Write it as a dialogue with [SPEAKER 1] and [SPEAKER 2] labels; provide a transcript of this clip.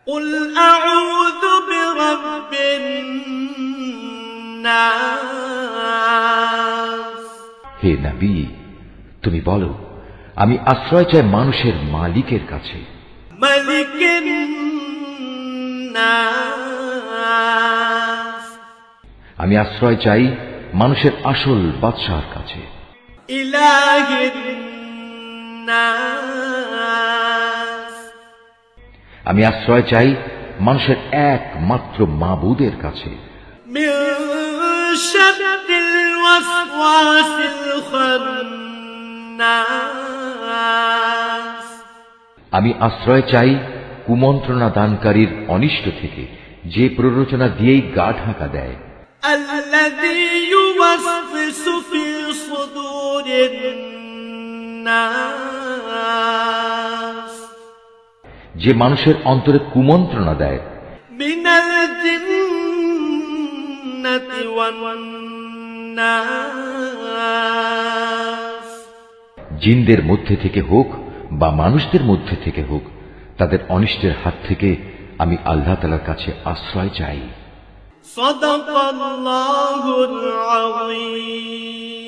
[SPEAKER 1] قل أعوذ برب الناس
[SPEAKER 2] হে নবী, তুমি বলো, আমি আশ্রয় চাই মানুষের মালিকের কাছে।
[SPEAKER 1] ملك الناس
[SPEAKER 2] আমি আশ্রয় চাই মানুষের আসল বাদশাহর কাছে।
[SPEAKER 1] إله الناس
[SPEAKER 2] আমি আশ্রয় চাই মানুষের একমাত্র মাবুদের কাছে।
[SPEAKER 1] من شر الوسواس الخناس
[SPEAKER 2] আমি আশ্রয় চাই কুমন্ত্রণা দানকারীর অনিষ্ট থেকে, যে প্ররোচনা দিয়েই গা ঢাকা দেয়।
[SPEAKER 1] الذي يوسوس في صدور الناس
[SPEAKER 2] যে মানুষের অন্তরে কুমন্ত্রণা দেয়।
[SPEAKER 1] من الجنة والناس
[SPEAKER 2] জিনদের মধ্যে থেকে হোক বা মানুষদের মধ্যে থেকে হোক, তাদের অনিষ্টের হাত থেকে আমি আল্লাহ তাআলার কাছে আশ্রয় চাই।
[SPEAKER 1] صدق الله العظيم।